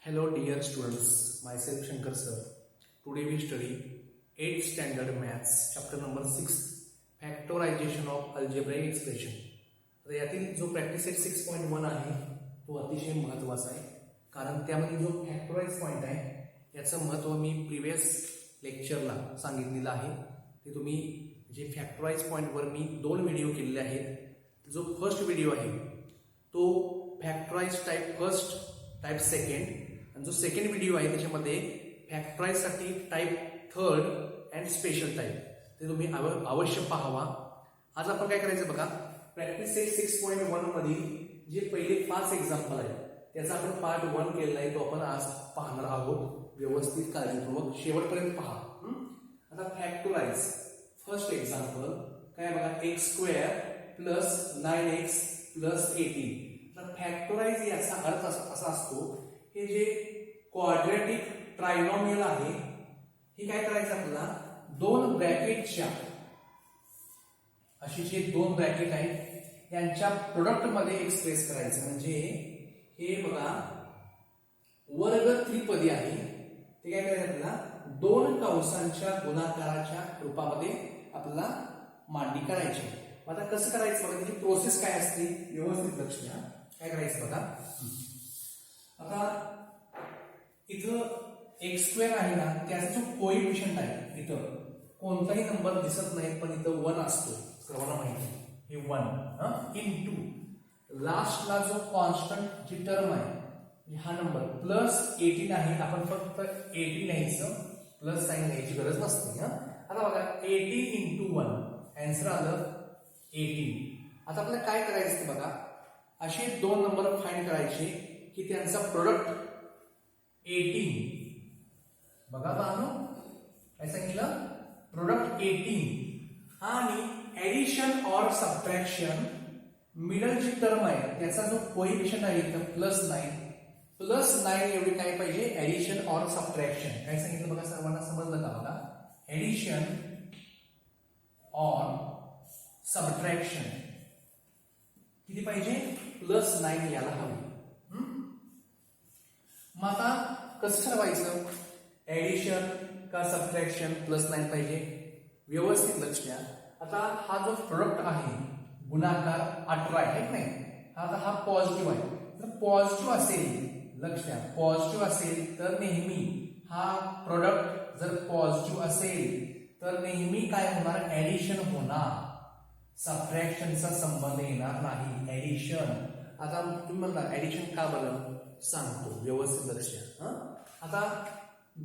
Hello dear students, myself Shankar sir. Today we study 8th standard maths chapter number 6 factorization of algebraic expression. तर यातील जो practice set 6.1 आहे तो अतिशय महत्त्वाचा आहे कारण त्यामध्ये जो फॅक्टराइज पॉइंट आहे याचं महत्त्व मी प्रिव्हियस लेक्चरला सांगितलेलं आहे. ते तुम्ही जे फॅक्टराइज पॉइंटवर मी 2 व्हिडिओ केलेले आहेत. जो फर्स्ट व्हिडिओ आहे तो factorise type first type second आणि जो सेकंड व्हिडिओ आहे त्याच्यामध्ये फॅक्टराइजसाठी type third and special type ते तुम्ही अवश्य पाहावा. आज आपण काय करायचं बघा, प्रॅक्टिस सेट 6.1 मधील जे पहिले 5 एक्झाम्पल आहेत त्याचा आपण पार्ट 1 केलेला आहे, तो आपण आज पाहणार आहोत. व्यवस्थित काळजीपूर्वक शेवटपर्यंत पहा. आता फॅक्टराइज फर्स्ट एक्झाम्पल काय बघा, x² + 9x + 18. तर फॅक्टराइज याचा अर्थ असा असतो, हे जे क्वाड्रॅटिक ट्रायनॉमियल आहे हे काय करायचं आपल्याला, 2 ब्रॅकेटच्या अशी जे 2 ब्रॅकेट आहेत यांच्या प्रोडक्ट मध्ये एक्सप्रेस करायचं. म्हणजे हे बघा वर्ग त्रिपदी आहे, ते काय करायचं आपल्याला 2 कंसांच्या गुणाकाराच्या रूपामध्ये आपल्याला मांडणी करायची. आता कसं करायचं बघा, त्याची प्रोसेस काय असते व्यवस्थित लक्ष द्या. काय करायचं बघा, आता इथं x² आहे ना, त्याचा जो कोएफिशियंट आहे इथं कोणताही नंबर दिसत नाही पण इथं 1 असतो, सर्वांना माहिती आहे हे 1 इंटू लास्टला जो कॉन्स्टंट जी टर्म आहे हा नंबर +18 आहे. आपण फक्त 18 लिहायचं, प्लस साइन लिहायची गरज नसते. आता बघा 18 × 1 आन्सर आलं 18. आता आपल्याला काय करायचं बघा, असे 2 नंबर फाइंड करायचे की त्यांचा प्रोडक्ट 18 बघा बानो काय सांगितलं, प्रोडक्ट 18 आणि ऍडिशन और सबट्रॅक्शन मिडल जी टर्म आहे त्याचा जो कोएफिशियंट आहे इथं +9 एवढी काय पाहिजे, ऍडिशन और सबट्रॅक्शन. काय सांगितलं बघा, सर्वांना समजलं का बघा, ऍडिशन और सबट्रॅक्शन किती पाहिजे, +9 याला हवी. मग आता कसं ठरवायचं, ऍडिशन का सबट्रॅक्शन, +9 पाहिजे. व्यवस्थित लक्ष द्या. आता हा जो प्रोडक्ट आहे गुणाकार 18 आहे नाही, आता हा पॉझिटिव्ह आहे. जर पॉझिटिव्ह असेल, लक्ष द्या, पॉझिटिव्ह असेल तर नेहमी हा प्रोडक्ट जर पॉझिटिव्ह असेल तर नेहमी काय होणार, ऍडिशन होणार, सबट्रॅक्शनचा संबंध येणार नाही. ऍडिशन, आता तुम्ही म्हणता ऍडिशन का बरं, सांगतो व्यवस्थित लक्ष द्या. आता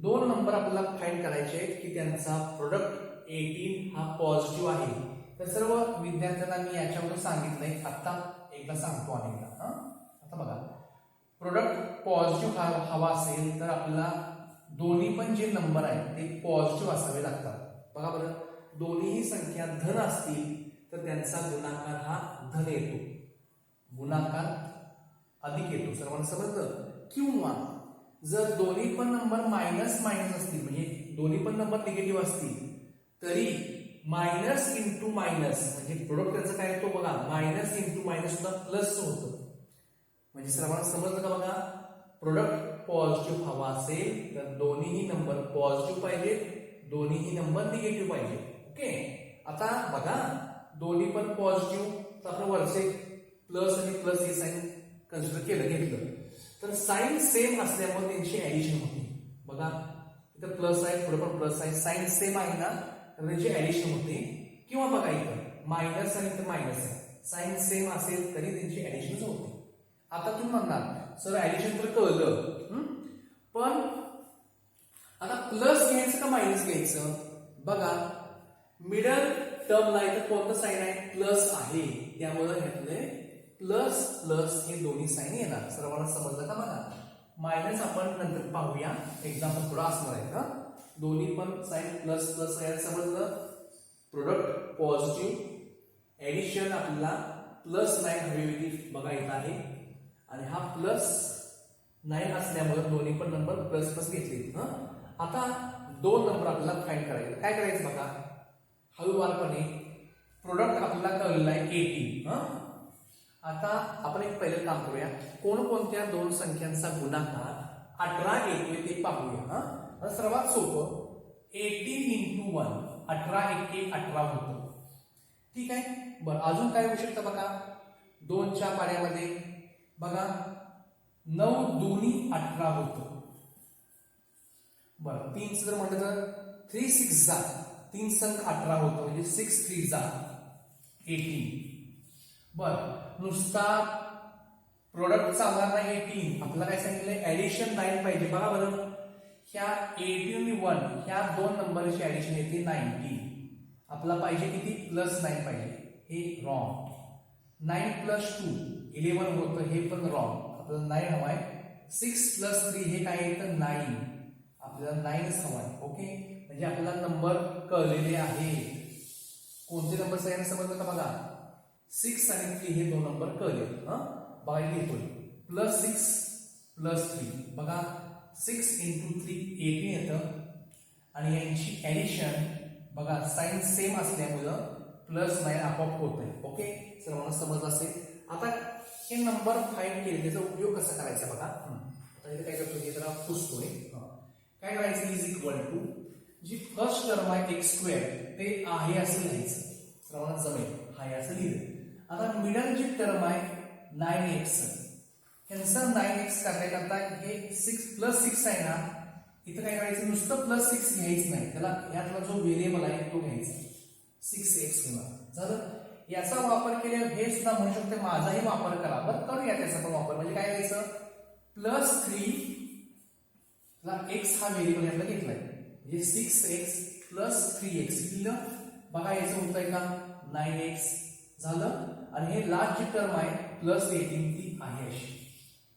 2 नंबर आपल्याला फाइंड करायचे आहेत की त्यांचा प्रोडक्ट 18 हा पॉझिटिव्ह आहे. तर सर्व विद्यार्थ्यांना मी याच्यावर सांगितलंय, आता एकदा सांगतो अनेकदा. आता बघा, प्रोडक्ट पॉझिटिव्ह हवा असेल तर आपल्याला दोन्ही पण जे नंबर आहेत ते पॉझिटिव्ह असावे लागतात. बघा बरं, दोन्ही संख्या धन असतील तर त्यांचा गुणाकार हा धन येतो, गुणाकार अधिक येतो. सर्वांना समजलं. किंवा जर दोन्ही पण नंबर मायनस असतील, म्हणजे दोन्ही पण नंबर निगेटिव्ह असतील तरी मायनस इंटू मायनस म्हणजे प्रोडक्ट त्याचं काय येतो बघा, मायनस इंटू मायनस सुद्धा प्लस होतं. म्हणजे सर्वांना समजलं का बघा, प्रोडक्ट पॉझिटिव्ह हवा असेल तर दोन्हीही नंबर पॉझिटिव्ह पाहिजे, दोन्हीही नंबर निगेटिव्ह पाहिजे. ओके. आता बघा दोन्ही पण पॉझिटिव्ह तर आपण वरचे प्लस आणि प्लस हे साइन कन्सिडर घेतलं तर साइन सेम असल्यामुळे त्यांची ऍडिशन होते. बघा इथं प्लस आहे, पुढे पण प्लस आहे, साइन सेम आहे ना तर त्यांची ऍडिशन होते. किंवा बघा इथं मायनस आणि इथं मायनस आहे, साइन सेम असेल तरी त्यांची ऍडिशन होते. आता तुम्ही म्हणणार सर ऍडिशन तर कळलं, पण आता प्लस घ्यायचं का मायनस घ्यायचं. बघा मिडल टर्मला इथं कोणतं साइन आहे, प्लस आहे, त्यामुळे घेतलंय प्लस प्लस हे दोन्ही साइन येणार. सर्वांना समजलं का बघा. मायनस आपण नंतर पाहूया, एक्झाम्पल थोडा असणार आहे. दोन्ही पण साइन प्लस प्लस आहे, समजलं. प्रोडक्ट पॉझिटिव्ह, ऍडिशन आपल्याला +9 हवी होती, बघा येत आहे, आणि हा +9 असल्यामुळे दोन्ही पण नंबर प्लस प्लस घेतले. आता 2 नंबर आपल्याला फाइंड करायचे. काय करायचं बघा, हळूवारपणे प्रोडक्ट आपल्याला कळलेला आहे 18. आता आपण एक पहिलं काम करूया, कोणकोणत्या 2 संख्यांचा गुणाकार 18 येतोय ते पाहूया. आता सर्वात सोपं 18 into 1, 18 1 18 होतं. ठीक आहे. बरं अजून काय होऊ शकतं बघा, 2च्या पाड्यामध्ये बघा 9 दोन्ही 18 होतं. बरं 3 जर म्हटलं तर 3 6 जा 3 संख 18 होतं, म्हणजे 6 3 जा 18. बरं नुसता प्रोडक्ट चालणार नाही 18, आपल्याला काय सांगितलंय ऍडिशन 9 पाहिजे. बघा बरं ह्या 18 आणि 1 ह्या दोन नंबरची ऍडिशन येते 19. आपला पाहिजे किती +9 पाहिजे, हे रॉंग. 9 + 2 11 होतं, हे पण रॉंग. आपल्याला 9 हवाय. 6 + 3 हे काय येतं 9, आपल्याला 9च हवाय. ओके म्हणजे आपल्याला नंबर कळलेले आहेत. कोणते नंबर सगळ्यांना समजलं का बघा, 6 आणि 3 हे दोन नंबर कळले. बघा घेतोय +6 + 3 बघा 6 × 3 18 येतं आणि यांची ऍडिशन बघा साइन सेम असल्यामुळं +9 आपोआप होत आहे. ओके सर्वांना समजलं असेल. आता हे नंबर फाइंड केले त्याचा उपयोग कसा करायचा बघा. आता इथे काय करतो हे जरा पुसतोय. काय करायचं इज इक्वल टू जी फर्स्ट टर्म आहे x² ते आहे असं लिहायचं. सर्वांना जमेल आहे असं लिहिलं. आता मिडल जी टर्म आहे 9x, यांचं 9x करण्याकरता हे 6 + 6 आहे ना, इथं काय करायचं नुसतं +6 घ्यायचं नाही, त्याला यातला जो व्हेरिएबल आहे तो घ्यायचा 6x होणार. झालं. याचा वापर केल्यावर हे सुद्धा म्हणू शकते माझाही वापर करा. बरं करूया त्याचा पण वापर. म्हणजे काय करायचं +3 ला x हा व्हेरिएबल यातला घेतलाय, म्हणजे 6x + 3x लिहिलं. बघा याचं होत आहे का 9x झालं. आणि हे लास्ट जी टर्म आहे +18 ती आहे अशी.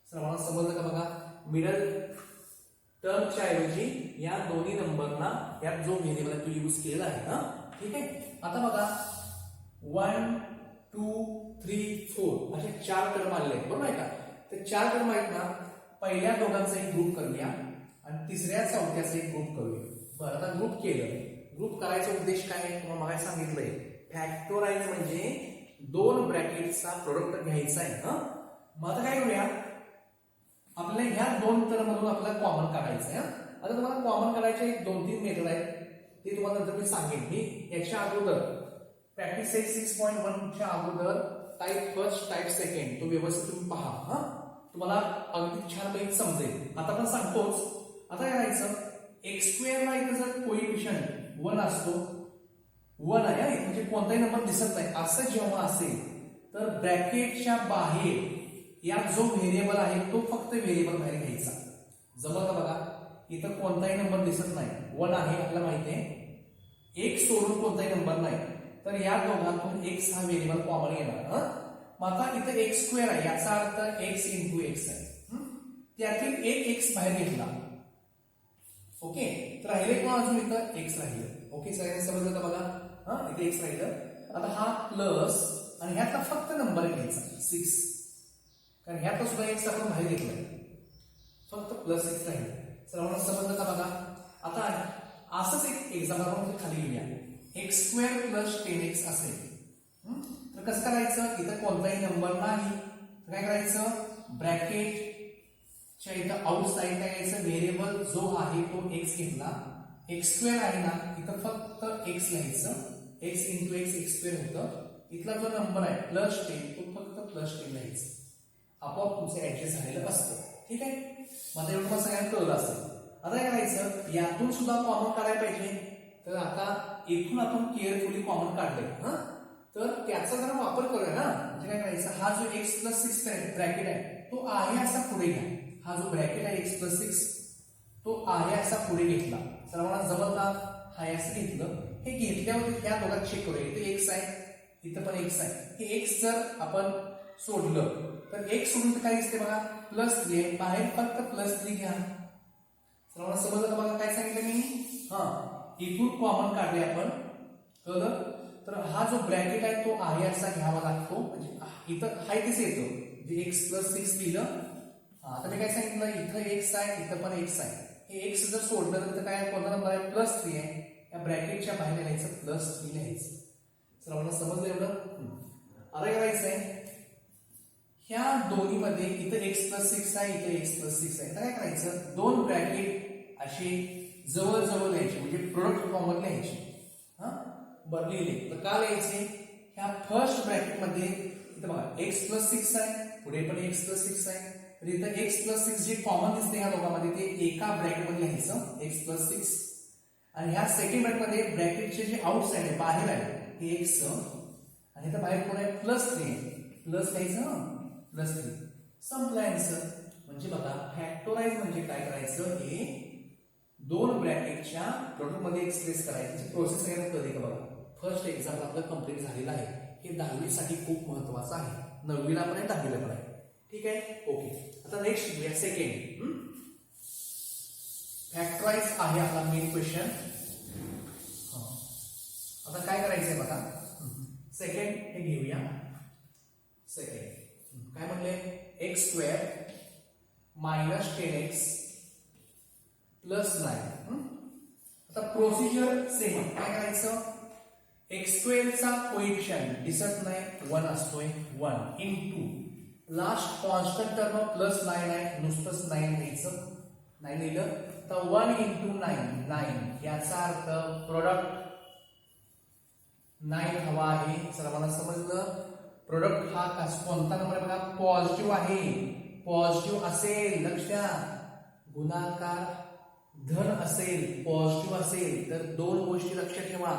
सर्वांना समजलं का बघा. मिडल टर्मच्या ऐवजी या दोन्ही नंबरना यात जो व्हेरिएबल तो यूज केलेला आहे. ठीक आहे. आता बघा 1 2 3 4 असे 4 टर्म आले आहेत बरोबर आहे का. ते 4 टर्म आहेत ना, पहिल्या दोघांचा एक ग्रुप करूया आणि तिसऱ्या चौथ्याचा एक ग्रुप करूया. बरं आता ग्रुप केलं. ग्रुप करायचा उद्देश काय आहे तुम्हाला मागे सांगितलंय, फॅक्टोराइज म्हणजे 2 ब्रॅकेटचा प्रोडक्ट घ्यायचा आहे. मग आता काय करूया, आपल्याला ह्या 2 टर्म मधून आपल्याला कॉमन काढायचं आहे. आता तुम्हाला कॉमन करायचे 2-3 मेथड आहेत, ते तुम्हाला नंतर मी सांगेन. मी याच्या अगोदर प्रॅक्टिस 6.1 च्या अगोदर टाईप फर्स्ट टाईप सेकंड तो व्यवस्थित तुम्ही पहा. तुम्हाला अगदी छान पैकी समजेल. आता पण सांगतोच. आता काय करायचं x² ला इथं जर कोइफिशियंट 1 असतो, 1 आहे म्हणजे कोणताही नंबर दिसत नाही असं जेव्हा असेल तर ब्रॅकेटच्या बाहेर यात जो व्हेरिएबल आहे तो फक्त व्हेरिएबल बाहेर घ्यायचा. जमलं का बघा. इथं कोणताही नंबर दिसत नाही, 1 आहे आपल्याला माहिती आहे, 1 सोडून कोणताही नंबर नाही, तर या दोघांतून x हा व्हेरिएबल कॉमन येणार. मग आता इथं x² आहे याचा अर्थ x × x आहे. त्यातील एक x बाहेर घेतला. ओके तर राहिले कोण अजून इथं x राहिलं. ओके सगळ्यांना समजलं का बघा. इथे x राहिलं. आता हा प्लस आणि ह्यातला फक्त नंबर घ्यायचा 6, कारण ह्यातला सुद्धा x आपण बाहेर घेतलाय, फक्त +6 राहिलं. सर्वांना समजलं का बघा. आता असंच एक एक्झाम्पल आपण खाली घेऊया, x² + 10x असेल. तर कसं करायचं, इथं कोणताही नंबर नाही तर काय करायचं ब्रॅकेटच्या इथं आउट साइड काय घ्यायचं व्हेरिएबल जो आहे तो x घेतला. x² आहे ना, इथं फक्त x लिहायचं, x × x x² होतं. इथला जो नंबर आहे +10 तो फक्त +10 लिहायचं. आपोआप तुमचं ऍडजस्ट झालेलं असतं. ठीक आहे. मग एवढं तुम्हाला सगळ्यांना कळलं असेल. आता काय करायचं यातून सुद्धा कॉमन काढायला पाहिजे. तर आता इथून आपण केअरफुली कॉमन काढले, तर त्याचा जरा वापर करूया ना. म्हणजे काय करायचं, हा जो x + 6 ब्रॅकेट आहे तो आहे असा पुढे घ्या. हा जो ब्रॅकेट आहे x + 6 तो आहे असा पुढे घेतला. सर्वांना जमता हा असं घेतलं. हे घेतल्यावर ह्या दोघात चेक करूया. इथे x आहे, इथं पण x आहे. हे x जर आपण सोडलं तर x सोडून काय दिसते बघा +3, बाहेर फक्त +3 घ्या. सर्वांना समजलं बघा काय सांगितलं मी. इथून कॉमन काढले आपण, कळलं. तर हा जो ब्रॅकेट आहे तो आहे असा घ्यावा लागतो. म्हणजे इथं हाय तिथे येतो, म्हणजे x + 6 लिहिलं. आता मी काय सांगितलं इथं x आहे, इथं पण x आहे. हे x जर सोडलं तर काय कोणता नंबर आहे +3 आहे. या ब्रॅकेटच्या बाहेर लिहायचं +3 लिहायचं. सर्वांना समजलं एवढं. आता करायचं आहे ह्या दोन्हीमध्ये इथं x प्लस 6 आहे, इथं x प्लस 6 आहे. तर काय करायचं, दोन ब्रॅकेट असे जवळ जवळ लिहायचे, म्हणजे प्रोडक्ट कॉमन लिहायचे. हा बरं लिहिले तर का लिहायचे, ह्या फर्स्ट ब्रॅकेट मध्ये इथं बघा x प्लस 6 आहे, पुढे पण x प्लस 6 आहे. तर इथं x प्लस 6 जे कॉमन दिसते ह्या दोघांमध्ये ते एका ब्रॅकेट मध्ये लिहायचं x प्लस 6. आणि ह्या सेकंड ब्रॅकेट मध्ये ब्रॅकेटचे जे आउटसाइड आहे, बाहेर आहे, ते x आणि इथं बाहेर कोण आहे, प्लस 3, प्लस लिहायचं प्लस 3. संपलं आन्सर. म्हणजे बघा फॅक्टोराइज म्हणजे काय करायचं, हे दोन ब्रॅकेटच्या प्रोडक्ट मध्ये एक्सप्रेस करायची प्रोसेस आहे. कधी का बघा फर्स्ट एक्झाम्पल आपलं कंप्लीट झालेलं आहे. हे 10वी साठी खूप महत्वाचं आहे, 9वीला पण आहे, 10वीला पण आहे. ठीक आहे, ओके. आता नेक्स्ट घेऊया सेकंड. फॅक्टराइज आहे आपला मेन क्वेश्चन. आता काय करायचंय बघा, सेकंड हे घेऊया. सेकंड काय म्हणले, x square minus 10x plus 9. आता प्रोसिजर सेम. काय करायचं, एक्स स्क्वेअरचा कोएफिशियंट दिसत नाही, 1 असतोय, 1 into last constant term plus 9 आहे, नुसतंच 9 लिहायचं, 9 लिहिलं तर 1 इंटू 9 9. याचा अर्थ प्रोडक्ट 9 हवा आहे. सर्वांना समजलं. प्रोडक्ट हा कोणता नंबर आहे बघा, पॉझिटिव्ह आहे. पॉझिटिव्ह असेल, लक्ष द्या, गुणाकार धन असेल, पॉझिटिव्ह असेल तर दोन गोष्टी लक्षात ठेवा.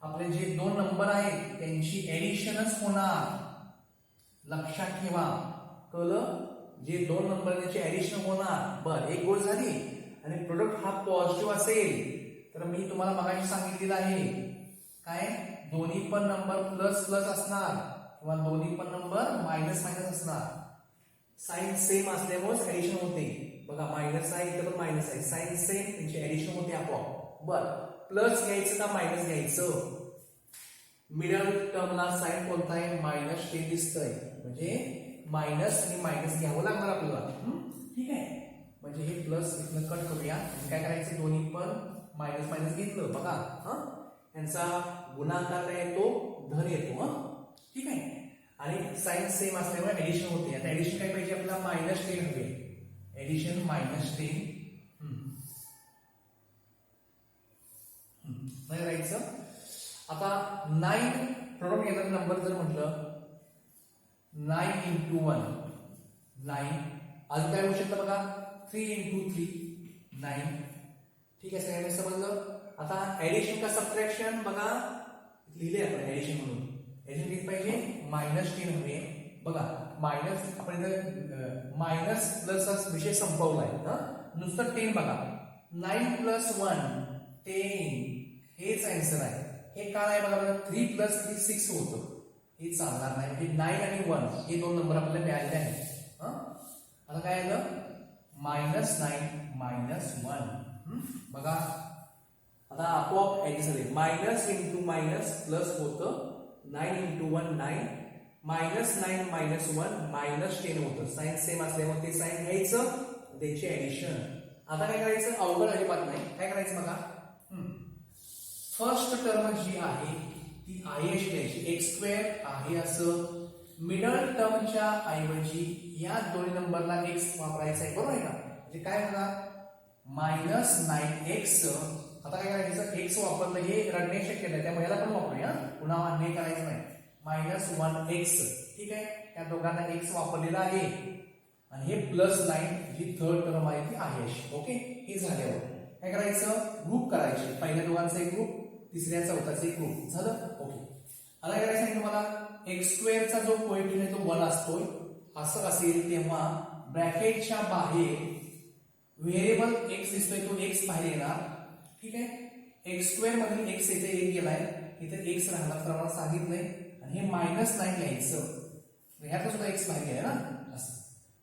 आपले जे दोन नंबर आहेत त्यांची ऍडिशनच होणार, लक्षात ठेवा. कळलं, जे दोन नंबर त्यांची ऍडिशन होणार. बर, एक गोष्ट झाली. आणि प्रोडक्ट हा पॉझिटिव्ह असेल तर मी तुम्हाला मगाशी सांगितलेलं आहे, काय दोन्ही पण नंबर प्लस प्लस असणार किंवा दोन्ही पण नंबर मायनस मायनस असणार. साइन सेम असल्यामुळे ऍडिशन होते. बघा मायनस आहे, इथं पण मायनस आहे, साइन सेम, त्यांची ऍडिशन होते आपोआप. बर, प्लस घ्यायचं का मायनस घ्यायचं, मिडल टर्मला साइन कोणता आहे, -10 दिसतंय, म्हणजे मायनस आणि मायनस घ्यावं लागणार आपल्याला. ठीक आहे, म्हणजे हे प्लस इथनं कट करूया. काय करायचं, दोन्ही पण मायनस मायनस घेतलं. बघा यांचा गुणाकार येतो, धन येतो. ठीक आहे, आणि साइन सेम असल्यामुळे ऍडिशन होते. आता ऍडिशन काय पाहिजे आपल्याला, -10 हवे, ऍडिशन -10. नाही करायचं. आता 9 प्रोडक्ट येणार नंबर जर म्हटलं 9 इंटू 1 9, अजून काय होऊ शकतं बघा, 3 इंटू 3 9. ठीक आहे, सगळ्यांनी समजलं. आता ऍडिशन का सबट्रॅक्शन बघा, लिहिले आपण ऍडिशन म्हणून. ऍडिशन किती पाहिजे, -10 हवे. बघा मायनस, आपण मायनस प्लस विषय संपवलाय. नुसतं 10 बघा, 9 प्लस 1 10, हेच आन्सर आहे. हे काय आहे बघा, 3 प्लस 3 6 होतं, हे चालणार नाही. म्हणजे 9 आणि 1 हे दोन नंबर आपल्याला मिळालेले आहेत. आता काय आलं, -9 -1. बघा आता आपोआप ऍड झाले, मायनस इंटू मायनस प्लस होतं, 9 इंटू 1 9, -9 -1 -10 होतं. साइन सेम असल्यामुळे ते साइन घ्यायचं, त्याची ऍडिशन. आता काय करायचं, अवघड अजिबात नाही. काय करायचं बघा, फर्स्ट टर्म जी आहे ती आयएश घ्यायची, एक्स स्क्वेअर आहे असं. मिडल टर्मच्या ऐवजी या दोन्ही नंबरला एक्स वापरायचा आहे, बरोबर आहे का. म्हणजे काय बघा, -9x. आता काय करायचं, एक्स वापरलं हे रडणे शक्य नाही, त्यामुळे याला पण वापरूया, पुन्हा अन्याय करायचं नाही. -1x. ठीक आहे, त्या दोघांना एक्स वापरलेला आहे. आणि हे +9 जी थर्ड टर्म आहे ती आयएश. ओके, हे झाल्यावर काय करायचं, ग्रुप करायचे. पहिल्या दोघांचा एक ग्रुप, तिसऱ्या चौथाचा एक ग्रुप झालं. ओके, आता काय करायचं तुम्हाला, एक्स स्क्वेअरचा जो कोएफिशियंट आहे तो 1 असतोय. असं असेल तेव्हा ब्रॅकेटच्या बाहेर व्हेरिएबल एक्स दिसतोय, तो एक्स बाहेर येणार. ठीक आहे, एक्स स्क्वेअर मधील एक्स इथे 1 गेलाय, इथे एक्स राहणार, प्रमाण सांगितलंय. आणि हे -9 घ्यायचं, ह्यात सुद्धा एक्स बाहेर गेलाय ना, असं.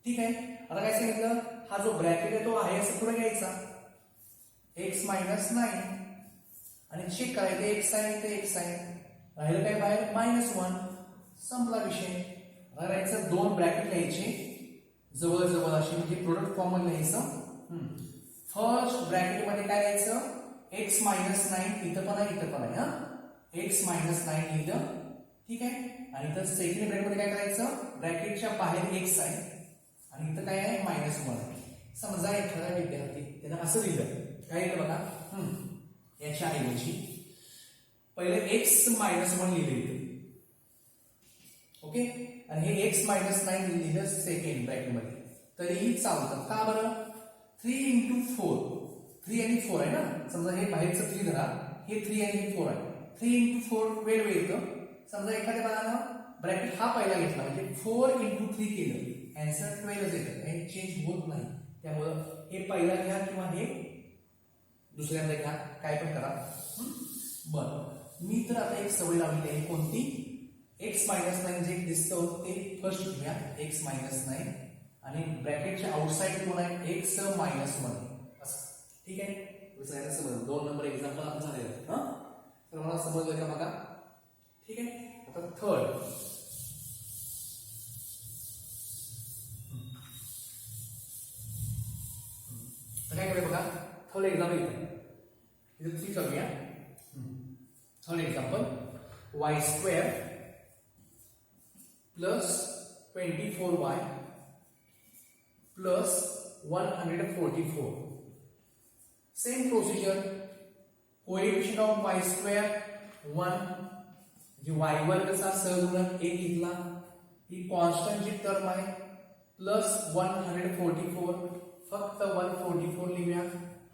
ठीक आहे, आता काय सांगितलं, हा जो ब्रॅकेट आहे तो आहे असं पुढे घ्यायचा, x -9 आणि चेक करायचं, एक्स आहे इथे एक्स आहे, राहिलं काय बाहेर -1. संपला विषय. राहायचं दोन ब्रॅकेट घ्यायचे जवळ जवळ अशी, म्हणजे प्रोडक्ट कॉमन घ्यायचं. फर्स्ट ब्रॅकेट मध्ये काय घ्यायचं, x -9 इथं पण आहे, इथं पण आहे. x -9 लिहिलं. ठीक आहे, आणि इथं सेकंड ब्रॅकेटमध्ये काय करायचं, ब्रॅकेटच्या बाहेर एक्स आहे आणि इथं काय आहे -1 आहे. समजा एखादा विद्यार्थी त्यानं असं लिहिलं, काय लिहिलं बघा, याच्या ऐवजी पहिले x-1 लिहिले इथे, ओके, आणि हे x-9 लिहिलं सेकंड ब्रॅकेटमध्ये, तरीही चालतं. का बरं? 3 × 4, 3 आणि 4 आहे ना, समजा हे बाहेरचं 3 धरा, हे 3 आणि हे 4 आहे, 3 × 4 12 येतं. समजा एखाद्या बाळानं ब्रॅकेट हा पहिला घेतला म्हणजे 4 × 3 केलं, आन्सर 12 येतं, काही चेंज होत नाही. त्यामुळं हे पहिला घ्या किंवा हे दुसऱ्यांदा घ्या, काय पण करा. बरं, मी तर आता एक सवय लावली आहे, कोणती, x-9 जे दिसतं ते फर्स्ट घेऊया, x-9, आणि ब्रॅकेटच्या आउटसाइड कोण आहे, x-1 असं, ठीक आहे. दुसऱ्याला समज 2 नंबर एक्झाम्पल आपण झालेलं आहे. तर मला समजलं का बघा, ठीक आहे. आता थर्ड, काय करूया बघा, थर्ड एक्झाम्पल इथे 3 करूया. Third example, y² plus 24y plus 144. Same procedure, coefficient of y² 1, जी y वर्गचा सहगुणक 1 घेतला, ही कॉन्स्टंट जी टर्म आहे, प्लस 144, फक्त 144 लिहूया.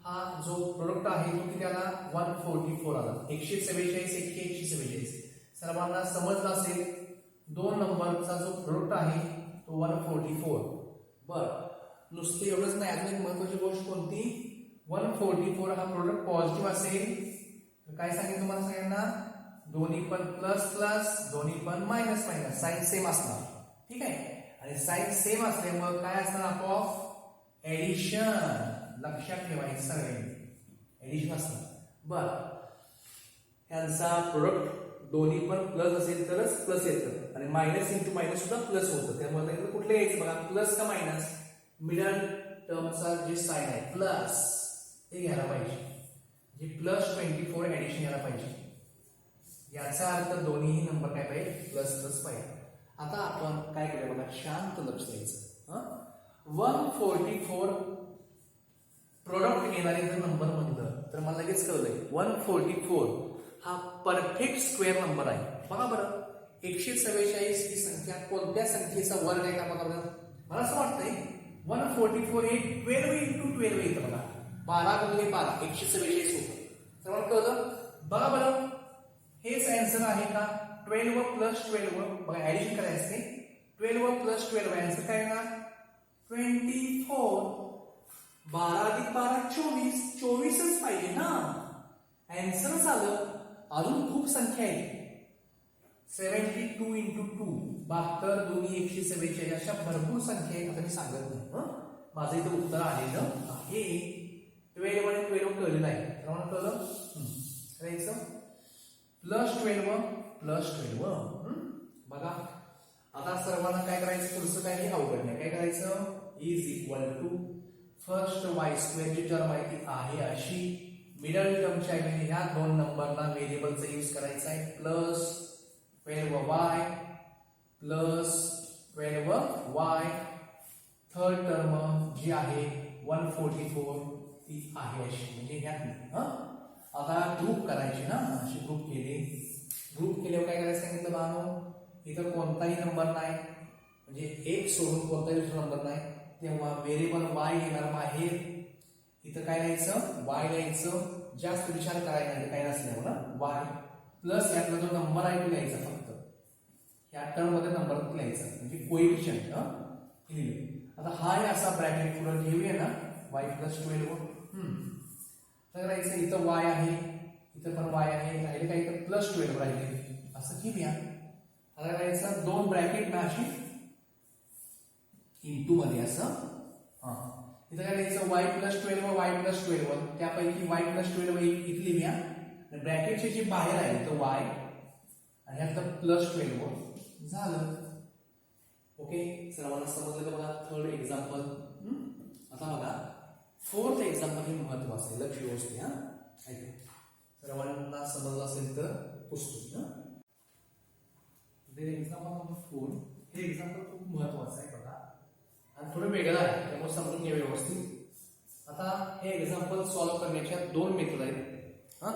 हा जो प्रोडक्ट आहे तो किती आला, 144 आला. 147, 147. सर्वांना समजलं असेल, 2 नंबरचा जो प्रोडक्ट आहे तो 144. बरं, नुसते एवढंच नाही, अजून एक महत्वाची गोष्ट कोणती, 144 हा प्रोडक्ट पॉझिटिव्ह असेल तर काय सांगितलं तुम्हाला सगळ्यांना, दोन्ही पण प्लस प्लस, दोन्ही पण मायनस मायनस, साइन सेम असणार, ठीक आहे. आणि साइन सेम असल्यामुळे काय असणार, आपोआप एडिशन. लक्षात ठेवायचं सगळ्यांनी, एडिशन असणार. बरं, यांचा प्रोडक्ट दोन्ही पण प्लस असेल तरच प्लस येतं, आणि मायनस इंटू मायनस सुद्धा प्लस होतं. त्यामुळे कुठलं यायचं बघा, प्लस का मायनस, मिडल टर्मचा जे साइन आहे प्लस ते घ्यायला पाहिजे, जे प्लस 24 ऍडिशन यायला पाहिजे. याचा अर्थ दोन्ही नंबर काय पाहिजे, प्लस प्लस पाहिजे. आता आपण काय करूया बघा, शांत लक्ष द्यायचं. 144 प्रोडक्ट येणारे जर नंबर म्हणलं तर मला लगेच कळलंय, 144 हा परफेक्ट स्क्वेअर नंबर आहे. बघा बरं, 147 ही संख्या कोणत्या संख्येचा वर्ग आहे का बघा बरं. मला असं वाटतंय 144 हे 12 × 12 येतं बघा, 12 × 12 147 होतं. तर मला कळलं, बघा बरं, हेच आन्सर आहे का, 12 + 12, बघा ऍडिशन करायचं असते, 12 + 12 आन्सर काय येणार, 24. 12 + 12 24, 24च पाहिजे ना, आन्सरच आलं. अजून खूप संख्या आहे, 72 × 2, 72, दोन्ही 147, अशा भरपूर संख्या आहेत. आता मी सांगत नाही, माझं इथं उत्तर आलेलं आहे. 12 आणि 12 कळलेलं आहे, तर मला कळलं करायचं +12 + 12. बघा आता सर्वांना काय करायचं, पुढचं काय हे अवघड नाही. काय करायचं, = फर्स्ट y² ची टर्म आहे ती आहे अशी, मिडल टर्मच्या ऐवजी ह्या 2 नंबरला व्हेरिएबलचा यूज करायचा आहे, +12y +12y. थर्ड टर्म जी आहे 144 ती आहे अशी, म्हणजे ह्यात आता ग्रुप करायचे ना, अशी ग्रुप केले. ग्रुप केल्यावर काय करायचं सांगितलं बाळांनो, इथं कोणताही नंबर नाही, म्हणजे 1 सोडून कोणताही दुसरा नंबर नाही, तेव्हा व्हेरिएबल y येणार बाहेर. इथं काय लिहायचं, y लिहायचं, जास्त विचार करायला नाही, काय नसल्यावर ना, y प्लस यातला जो नंबर आहे तो लिहायचा, फक्त या टर्म मध्ये नंबर लिहायचा, म्हणजे कोएफिशिएंट लिहिलं. आता हा असा ब्रॅकेट पुढे घेऊया ना, y + 12. तर करायचं, इथं y आहे, इथं पण y आहे, राहिले काय, इथं +12 राहिले, असं घेऊया. आता करायचं, 2 ब्रॅकेट ना अशी इंटू मध्ये असं, इथं काय लिहायचं, y + 12, y + 12, त्यापैकी y + 12 इथे लिहूया. ब्रॅकेटचे जे बाहेर आहे तर y आणि आता +12 झालं. ओके, सर्वांना समजलं का बघा, थर्ड एक्झाम्पल. आता बघा फोर्थ एक्झाम्पल हे महत्वाचं आहे, लक्ष व्यवस्थित द्या. सर्वांना समजलं असेल तर पुस्तक एक्झाम्पल नंबर 4 हे एक्झाम्पल खूप महत्वाचं आहे बघा आणि थोडं वेगळं आहे त्यामुळे समजून घ्या व्यवस्थित। आता हे एक्झाम्पल सॉल्व्ह करण्याच्या दोन मेथड आहेत हा,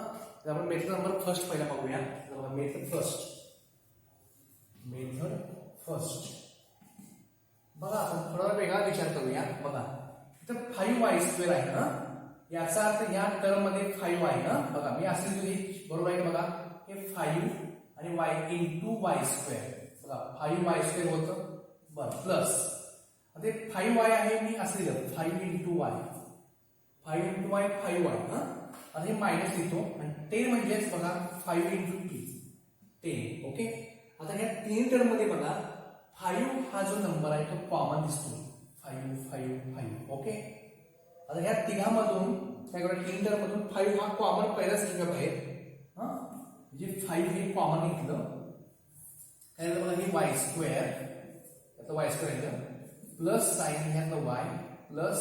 तर आपण मेथड नंबर फर्स्ट पहिला बघूया। मेथड फर्स्ट बघा आपण थोडा वेगळा विचार करूया। बघा इथं 5y² आहे ना, याचा अर्थ या टर्म मध्ये 5 आहे ना, बघा मी असे लिहिली बरोबर आहे बघा, हे 5 आणि y इंटू y², बघा 5y² होतं बरं प्लस आता 5y आहे मी असे लिहिलं 5 इंटू y 5y हा, आणि हे मायनस लिहितो आणि 10 म्हणजेच बघा 5 इंटू 2 10 ओके। आता या तीन टर्म मध्ये बघा 5 हा जो नंबर आहे तो कॉमन दिसतो 5 ओके। आता ह्या तिघांमधून काय करा, तीन टर्म मधून 5 हा कॉमन पहिलाच निघा बाहेर हा, म्हणजे 5 हे कॉमन निघलं काय झालं बघा, हे y² आता y² आहे प्लस साइन ह्यातलं y प्लस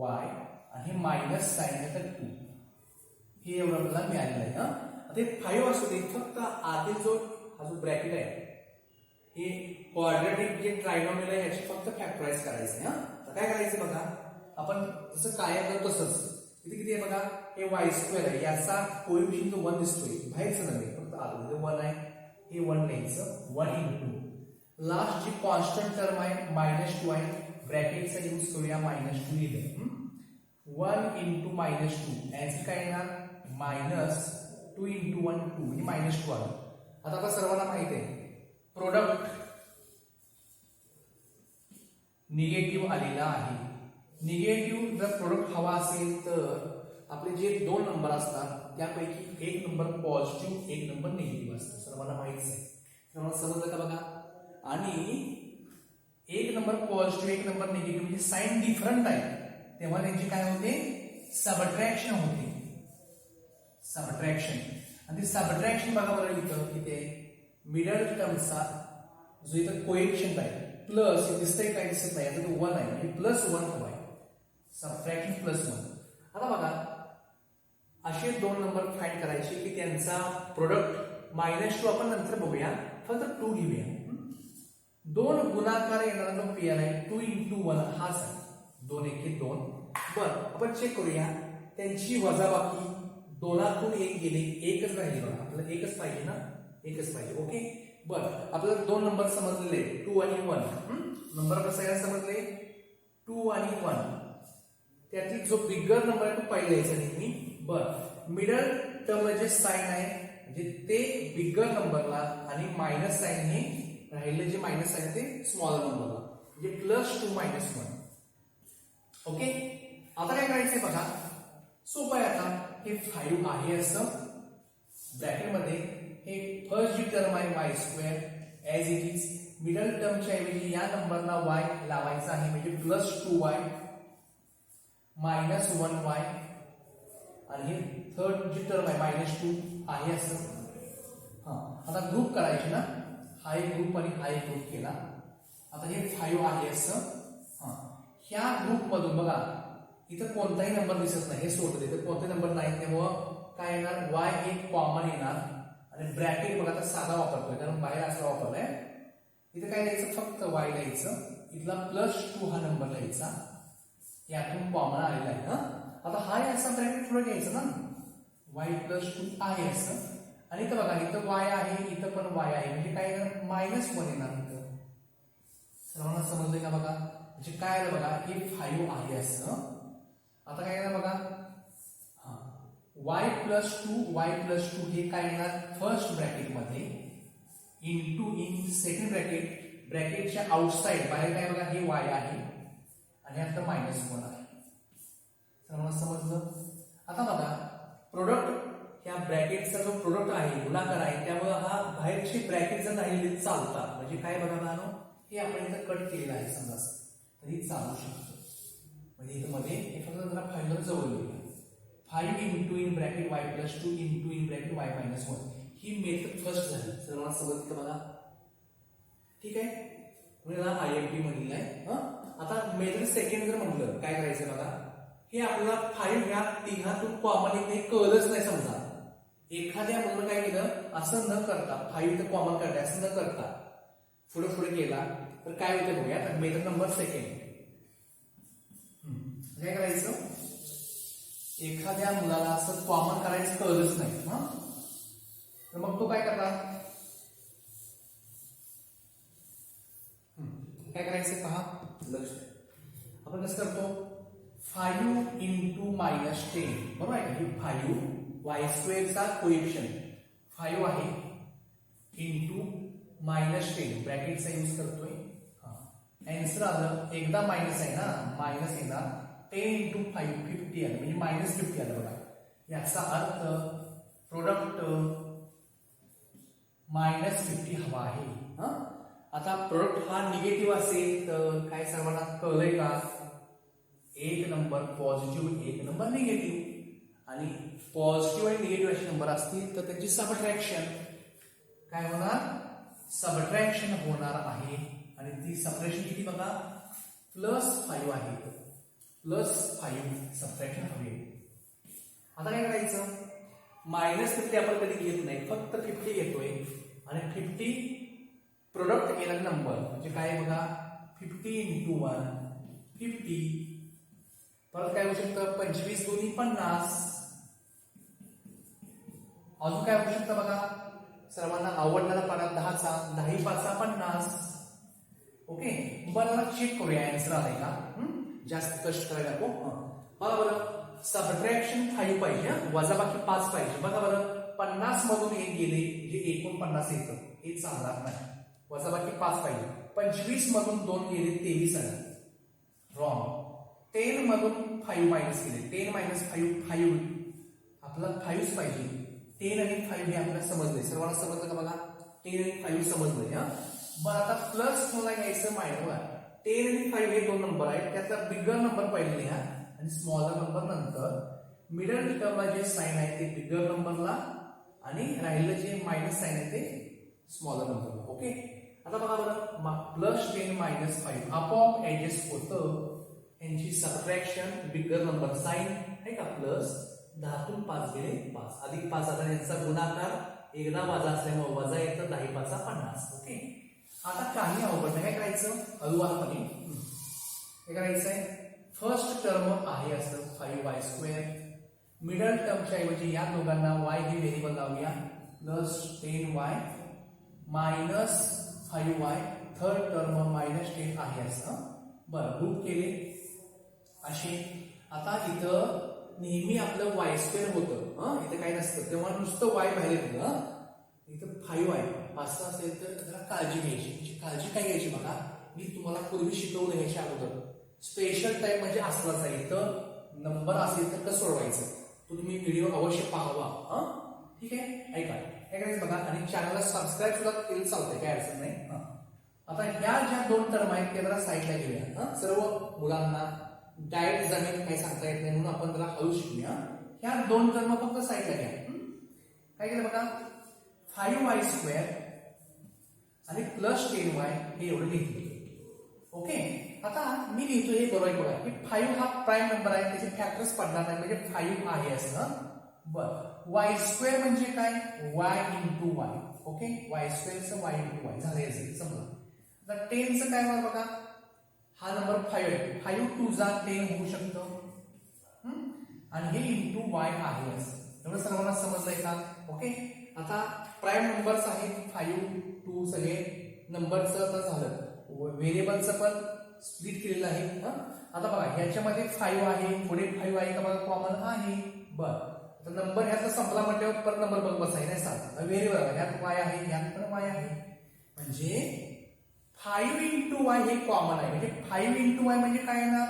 y आणि हे मायनस साइन ह्यातलं 2 हे एवढं आपल्याला मिळालेलं आहे हा। आता 5 असू दे, फक्त आतील जो हा जो ब्रॅकेट आहे हे क्वाड्रॅटिक जे ट्रायनॉमियल आहे याची फक्त फॅक्टराइज करायचं हा। तर काय करायचं बघा, आपण जसं काय करतो तसंच इथे किती आहे बघा, हे y² आहे याचा कोएफिशियंट जो 1 दिसतोय बाहेरचं नव्हे फक्त आतमध्ये 1 आहे, हे 1 लिहायचं 1 इंटू लास्ट जी कॉन्स्टंट टर्म आहे -2 आहे ब्रॅकेटचा यूज करूया -2 लिहिलं 1 इंटू -2 याचं काय येणार -2 इंटू 1 2 म्हणजे -2 आलं। आता आपण सर्वांना माहिती आहे प्रोडक्ट निगेटिव्ह आलेला आहे, निगेटिव्ह जर प्रोडक्ट हवा असेल तर आपले जे दोन नंबर असतात त्यापैकी एक नंबर पॉझिटिव्ह एक नंबर निगेटिव्ह असतो, सर्वांना माहितीच आहे, सर्वांना समजलं का बघा। आणि एक नंबर पॉझिटिव्ह एक नंबर निगेटिव्ह म्हणजे साइन डिफरंट आहे तेव्हा त्यांची काय होते, सबट्रॅक्शन होते, सबट्रॅक्शन। आणि ते सबट्रॅक्शन बघा बरं इथं किती आहे, मिडल टर्मचा जो इथं कोएफिशियंट आहे प्लस हे दिसतंय काय दिसत नाही, आता तो 1 आहे म्हणजे +1 हवाय, सबट्रॅक्शन +1। आता बघा असे दोन नंबर फाइंड करायचे की त्यांचा प्रोडक्ट -2 आपण नंतर बघूया, फक्त 2 घेऊया। दोन गुणाकार येणारा जो पेअर आहे 2 इंटू 1 हाच आहे, 2 1 2 बरं आपण चेक करूया त्यांची वजाबाकी, दोनातून एक गेले एकच राहिले बघा, आपल्याला एकच पाहिजे ना, एकच पाहिजे ओके। बरं आपल्याला दोन नंबर समजलेले 2 आणि 1, नंबर कसं आहे समजले 2 आणि 1, त्यातील जो बिगर नंबर आहे तो पहिला यायचा नेहमी। बरं मिडल टर्म जे साइन आहे म्हणजे ते बिगर नंबरला आणि मायनस साइन हे राहिले जे मायनस साइन ते स्मॉल नंबरला, म्हणजे +2 -1 ओके। आता काय करायचंय बघा, सोपं आहे। आता हे 5 आहे असं ब्रॅकेटमध्ये, हे फर्स्ट जी टर्म आहे y² as it is, middle टर्मच्या ऐवजी या नंबरला y लावायचा आहे म्हणजे +2y -1y आणि हे थर्ड जी टर्म आहे -2 आहे असं हा। आता ग्रुप करायचे ना, हा एक ग्रुप आणि हा एक ग्रुप केला, आता हे 5 आहे असं हा। ह्या ग्रुप मधून बघा इथं कोणताही नंबर दिसत नाही, हे सोडलं इथं कोणताही नंबर नाही त्यामुळं काय येणार y एक कॉमन येणार आणि ब्रॅकेट बघा आता साधा वापरतोय कारण बाहेर असला वापरलाय, इथं काय लिहायचं फक्त y लिहायचं, इथला +2 हा नंबर लिहायचा, यातून कॉमन आलेला आहे हा। आता हा असा ब्रॅकेट थोडं घ्यायचं ना, y +2 आहे असं, आणि इथं बघा इथं y आहे इथं पण y आहे म्हणजे काय येणार -1 येणार इथं, सर्वांना समजलंय का बघा, म्हणजे काय आलं बघा हे 5 आहे असं। आता काय येणार बघा हा y+2 हे काय येणार फर्स्ट ब्रॅकेट मध्ये इंटू इन सेकंड ब्रॅकेट, ब्रॅकेटच्या आउटसाइड बाहेर काय बघा हे y आहे आणि आता -1 आहे, सर्वांना समजलं। आता बघा प्रोडक्ट ह्या ब्रॅकेटचा जो प्रोडक्ट आहे गुणाकार आहे त्यामुळे हा बाहेरची ब्रॅकेट जर राहिली चालतात, म्हणजे काय बघा ना हे आपण इथं कट केलेलं आहे समजा तरी चालू शकतो, म्हणजे इथं मध्ये हे फक्त जरा फायनल जवळ येऊया 5 into in bracket y+2 into in bracket y-1 he method first झाली, सर्वांना समजलं बघा ठीक आहे, म्हणजे IMP म्हणलेलं आहे। आता मेथड सेकंड जर म्हटलं काय करायचं बघा, हे आपल्याला 5 ह्या तिघातून कॉमन येते कळलंच नाही, समजा एखाद्या मुलं काय केलं असं न करता 5 इथं कॉमन काढले असं न करता पुढे पुढे गेला तर काय होतं बघूया. तर मेथड नंबर सेकंड काय करायचं, एखाद्या मुलाला असं कॉमन करायचं कळलंच नाही हा, तर मग तो काय करणार, काय करायचं पहा, लक्ष आपण कसं करतो, 5 इंटू -10 बरोबर आहे का, 5 वाय स्क्वेअरचा कोएफिशियंट 5 आहे इंटू -10 ब्रॅकेटचा यूज करतोय. आन्सर आलं, एकदा मायनस आहे ना, मायनस एकदा 10 इंटू 5 50 आलं म्हणजे -50 आलं बघा. याचा अर्थ प्रोडक्ट -50 हवा आहे. आता प्रोडक्ट हा निगेटिव्ह असेल तर काय सर्वांना कळलंय का, एक नंबर पॉझिटिव्ह एक नंबर निगेटिव्ह, आणि पॉझिटिव्ह आणि निगेटिव्ह असे नंबर असतील तर त्यांची सबट्रॅक्शन काय होणार, सबट्रॅक्शन होणार आहे. आणि ती सबट्रॅक्शन किती बघा, +5 आहे, +5 सबट्रॅक्शन हवी. आता काय करायचं, -50 आपण कधी घेत नाही, फक्त 50 घेतोय आणि 50 प्रोडक्ट केला नंबर म्हणजे काय बघा, 50 इंटू 1 50, परत काय होऊ शकतं 25 दोन्ही 50, अजून काय होऊ शकतं बघा, सर्वांना आवडणारा पाडा 10चा 10 5 50. ओके, बरं चेक करूया आन्सर आलाय का, जास्त कष्ट करायला नको. बघा बरं, सबट्रॅक्शन 5 पाहिजे, वजाबाकी 5 पाहिजे. बघा बरं, 50 मधून 1 गेले म्हणजे 49 येतं, हे चालणार नाही, वजाबाकी 5 पाहिजे. 25 मधून 2 गेले 23 आले, रॉंग. 10 मधून 5 मायनस केले, 10 - 5 आपल्याला 5 पाहिजे. 10 आणि 5 हे आपल्याला समजले, सर्वांना समजलं का बघा, 10 आणि 5 समजले. बरं आता प्लस कोणला घ्यायचं, मायनस. 10 आणि 5 हे दोन नंबर आहेत, त्यातला बिगर नंबर पहिले लिहा आणि स्मॉलर नंबर नंतर. मिडल टर्मला जे साइन आहे ते बिगर नंबरला आणि राहिलेलं जे मायनस साइन आहे ते स्मॉलर नंबरला. ओके, आता बघा बरं, +10 - 5 आपोआप ऍडजस्ट होतं, यांची सबट्रॅक्शन बिगर नंबर साइन आहे का, प्लस 10 5 गेले 5 अधिक 5, आता यांचा गुणाकार एकदा वजा असल्यामुळे वजा येतं, 10 5 50. ओके, आता काही अवघड नाही, काय करायचं, हळूवारपणे काय करायचंय, फर्स्ट टर्म आहे असं 5y², मिडल टर्मच्या ऐवजी या दोघांना y हे व्हेरिएबल लावूया, +10y -5y, थर्ड टर्म -10 आहे असं. बरं, ग्रुप केले असे. आता इथं नेहमी आपलं y² होतं, इथं काय नसतं, तेव्हा नुसतं y बाहेर येतं. इथं 5 आहे, 5 असेल तर जरा काळजी घ्यायची. काळजी काय घ्यायची बघा, मी तुम्हाला पूर्वी शिकवलं याच्या अगोदर, स्पेशल टाइम म्हणजे असलाच आहे. इथं नंबर असेल तर कसं सोडवायचं, तो तुम्ही व्हिडिओ अवश्य पाहावा. ठीक आहे, ऐका काय करायचं बघा, आणि चॅनलला सबस्क्राईब सुद्धा केलं चालतंय, काय अडचण नाही. आता ह्या ज्या 2 टर्म आहेत त्या जरा साईडला घेऊया. सर्व मुलांना डायरेक्ट जमीन काही सांगता येत नाही म्हणून आपण जरा हळू शिकूया. ह्या 2 टर्म फक्त साईडला घ्या. काय केलं बघा, 5y² आणि +10y हे एवढं लिहितो. ओके, आता मी लिहितो हे बरोबर बघा की 5 हा प्राईम नंबर आहे, त्याचे फॅक्टर्स पडणार नाही म्हणजे 5 आहे असं. बरं, y² म्हणजे काय, y into y. Okay, y² चं y इंटू y झालं, याचं समजा. आता 10 चं काय होणार बघा, हा नंबर 5 आहे, 5 2 जा 10 होऊ शकतं, आणि हे इंटू y आहे असं. एवढं सर्वांना समजलंय का. ओके, आता प्राईम नंबर्स आहेत 5 2 सगळे नंबरचं तर झालं, व्हेरिएबलचं पण स्प्लिट केलेलं आहे. आता बघा ह्याच्यामध्ये 5 आहे, पुढे 5 आहे का बघा, कॉमन आहे. बरं, तर नंबर ह्याचा संपला म्हटल्यावर पर नंबर बघ बसाय नाही चालत, व्हेरिएबल ह्यात y आहे, ह्यात पण y आहे, म्हणजे 5 इंटू y हे कॉमन आहे, म्हणजे 5 इंटू y म्हणजे काय येणार,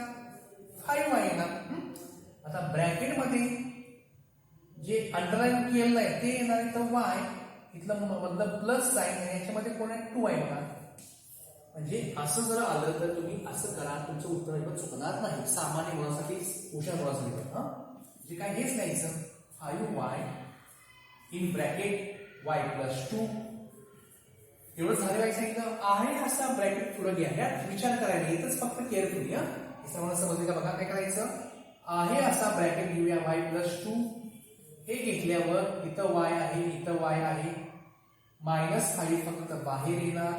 5y येणार. आता ब्रॅकेट मध्ये जे अंडरलाईन केलेलं आहे ते येणार इथं y, इथलं मधलं प्लस साइन आहे, याच्यामध्ये कोण आहे 2 आहे बघा. म्हणजे असं जर आलं तर तुम्ही असं करा, तुमचं उत्तर अजिबात चुकणार नाही, सामान्य मुलासाठी, हुशार मुलासाठी. जे काय हेच लिहायचं 5y इन ब्रॅकेट y + 2. एवढं झालं काय सांगितलं आहे, असा ब्रॅकेट पुढे घ्या, यात विचार करायला येतच, फक्त केअरफुली. हे सर्वांना समजले का बघा. काय करायचं आहे, असा ब्रॅकेट घेऊया y + 2. हे घेतल्यावर इथं y आहे, इथं y आहे, -5 फक्त बाहेर येणार.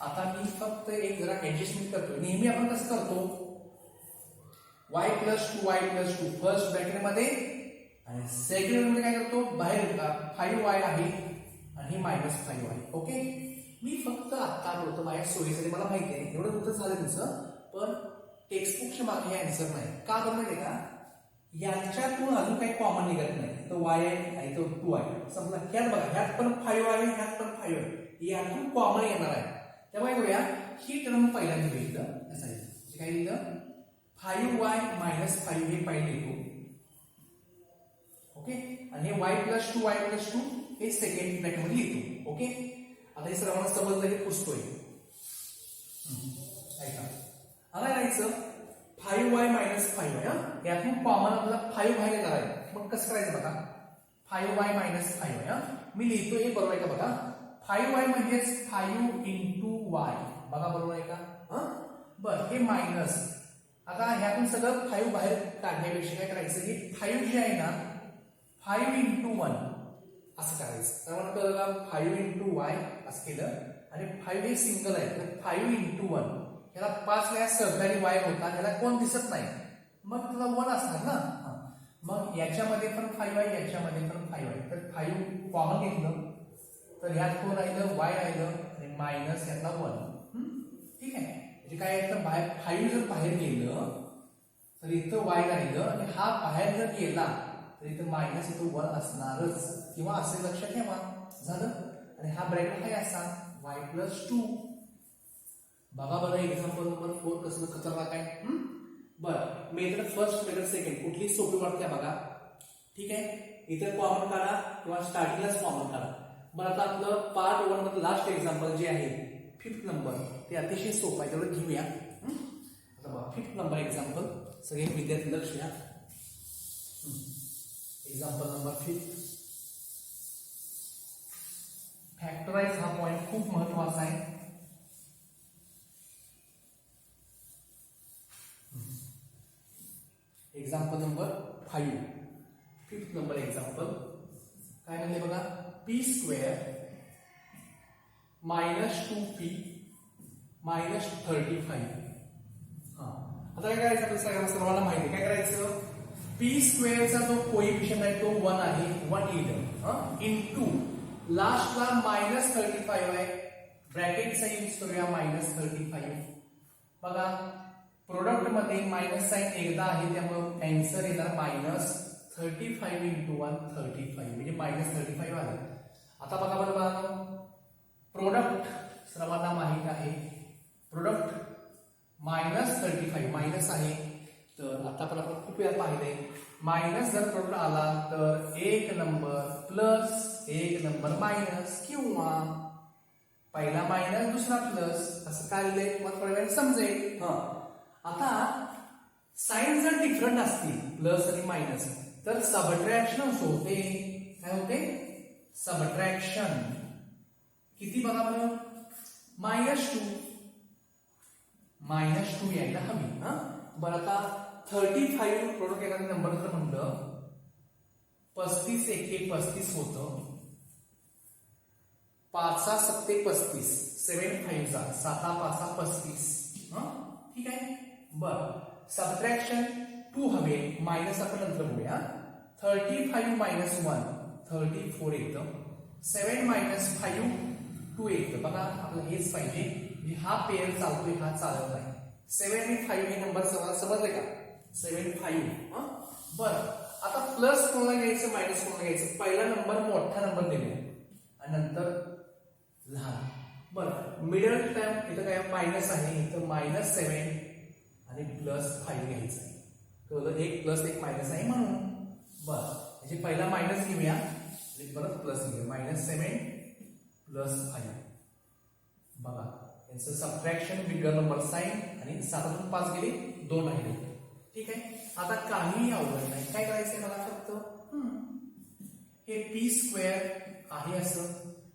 आता मी फक्त एक जरा ऍडजस्टमेंट करतो. नेहमी आपण कसं करतो, y + 2y + 2 फर्स्ट ब्रॅकेट मध्ये आणि सेकंड मध्ये काय करतो, बाहेर 5y आहे आणि -5y. ओके, मी फक्त आता बोलतो माझ्या सोयीसाठी, मला माहिती आहे एवढं तुमचं झालं तुमचं, पण टेक्स्टबुकच्या मागे हे आन्सर नाही का बरं माहिती आहे का, यांच्यातून अजून काही कॉमन निघत नाही. तो y आहे आणि तो 2 आहे समजा. ह्यात बघा, ह्यात पण 5 आहे, ह्यात पण 5 आहे, यातून कॉमन येणार आहे. त्यामुळे बघूया ही टर्म पहिल्यांदा लिहिलं असं काय लिहिलं, 5y - 5 हे पहिले लिहितो. ओके, आणि हे y + 2y + 2 हे सेकंड ब्रॅकेटमध्ये लिहितो. ओके, आता हे सर्वांना समजलं हे पुसतोय. ऐका, आता करायचं 5y - 5 आहे, यातून कॉमन आपल्याला 5 बाहेर येणार आहे. मग कसं करायचं बघा, 5y - 5 आहे, मी लिहितो हे बरोबर आहे का बघा. 5y म्हणजेच 5 × y, बघा बरोबर आहे का. बरं, हे मायनस, आता ह्यातून सगळं 5 बाहेर काढण्यापेक्षा काय करायचं, हे 5 जे आहे ना 5 × 1 असं करायचं. तर म्हणतो बघा 5 × y असं केलं आणि 5 हे सिंगल आहे, तर 5 × 1 ह्याला 5 वेळा सहकारी y होता, ह्याला कोण दिसत नाही, मग तुला 1 असणार ना. मग याच्यामध्ये पण 5 आहे, याच्यामध्ये पण 5 आहे, तर 5 कॉमन घेतलं तर ह्यात कोण राहिलं, y राहिलं आणि मायनस यातला 1. ठीक आहे, म्हणजे काय आहे तर बाहेर 5 जर बाहेर गेलं तर इथं y राहिलं आणि हा बाहेर जर गेला तर इथं मायनस इथं 1 असणारच, किंवा असे लक्षात ठेवा. झालं, आणि हा ब्रॅकेट काय असा y + 2. बघा बरं एक्झाम्पल नंबर 4 कसं खतरनाक आहे. बरं, मेथड फर्स्ट, मेथड सेकंड कुठली सोपी वाटते बघा. ठीक आहे, इथं कॉमन काढा किंवा स्टार्टिंगलाच कॉमन काढा. बरं, आता आपलं पार्ट 1 मध्ये लास्ट एक्झाम्पल जे आहे 5th नंबर, ते अतिशय सोपं आहे, तेवढं घेऊया. आता बघा 5th नंबर एक्झाम्पल, सगळे विद्यार्थी लक्ष द्या. Example number 5. फॅक्टराइज हा पॉइंट खूप महत्वाचा आहे. Example number 5, 5th number example काय म्हणले बघा, p² - 2p - 35. आता काय करायचं, सर्वांना माहिती काय करायचं, p² चा जो कोएफिशियंट आहे तो 1 आहे, 1 येईल इंटू लास्टला -35 आहे, ब्रॅकेटचा यूज करूया -35. बघा प्रोडक्ट मध्ये मायनस साइन एकदा आहे, त्यामुळे आन्सर येणार -35 × 1 35, म्हणजे -35 आले. आता बघा बरं बाळांनो, प्रोडक्ट सर्वांना माहित आहे, प्रोडक्ट -35 मायनस आहे, तर आता पण आपण खूप वेळा पाहिलंय मायनस जर प्रोडक्ट आला तर एक नंबर प्लस एक नंबर मायनस, किंवा पहिला मायनस दुसरा प्लस, असं काय लिहिलंय तुम्हाला थोड्या वेळाने समजेल. आता साइन जर डिफरंट असतील प्लस आणि मायनस तर सबट्रॅक्शन होते. काय होते, सबट्रॅक्शन. किती बघा बरं, -2 यायला हवी. बरं, आता 35 प्रोडक्ट एखादा नंबर जर म्हणलं 35 एके 35 होतं, 5 7 35, 7 5 7 5 35. ठीक आहे, बरं सबट्रॅक्शन 2 हवे, मायनस आपण नंतर बघूया. 35 - 1 34 येतं, 7 - 5 2 येतं. बघा आपल्याला हेच पाहिजे, म्हणजे हा पेअर चालतोय, हा चालत नाही. 7 आणि 5 हे नंबर समजले का, 7 5. बरं, आता प्लस कोणाला घ्यायचं मायनस कोणाला घ्यायचं, पहिला नंबर मोठा नंबर देऊया आणि नंतर लहान. बरं, मिडल टर्म इथं काय मायनस आहे, इथं -7 आणि +5 घ्यायचं आहे, तर एक प्लस एक मायनस आहे म्हणून. बरं, म्हणजे पहिला मायनस घेऊया आणि परत प्लस घेऊया, -7 + 5. बघा यांचं सबट्रॅक्शन, बिगर नंबर साइन, आणि 7तून 5 गेले 2 राहिले. ठीक आहे, आता काहीही अवघड नाही, काय करायचंय मला फक्त हे p² आहे असं,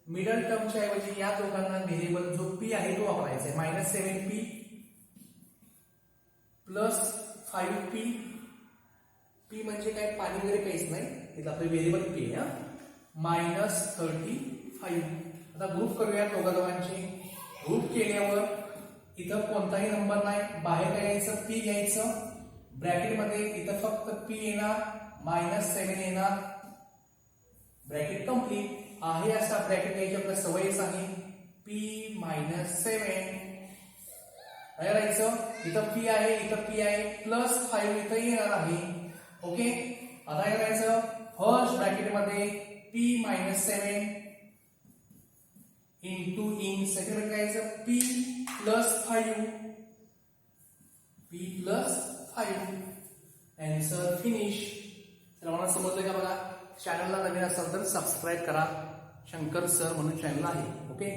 मिडल टर्मच्या ऐवजी या दोघांना व्हेरिएबल जो p आहे तो वापरायचा आहे. -7p + 5p. p म्हणजे काय, पाणी वगैरे काहीच नाही, इथं आपलं व्हेरिएबल p आहे. -35. आता ग्रुप करूया दोघांचे. ग्रुप केल्यावर इथं कोणताही नंबर नाही, बाहेर काय यायचं, पी घ्यायचं, ब्रॅकेटमध्ये इथं फक्त पी येणार, -7 येणार, ब्रॅकेट कंप्लीट आहे. असा ब्रॅकेट घ्यायची आपल्याला सवयच आहे. पी -7 काय करायचं, इथं पी आहे, इथं पी आहे, +5 इथं येणार आहे. ओके, आता काय करायचं, फर्स्ट ब्रॅकेटमध्ये पी -7 इंटू इन, सेकंड करायचं पी +5, आन्सर फिनिश. तर मला समजलं का बघा. चॅनलला नवीन असाल तर सबस्क्राईब करा. शंकर सर म्हणून चॅनल आहे. ओके.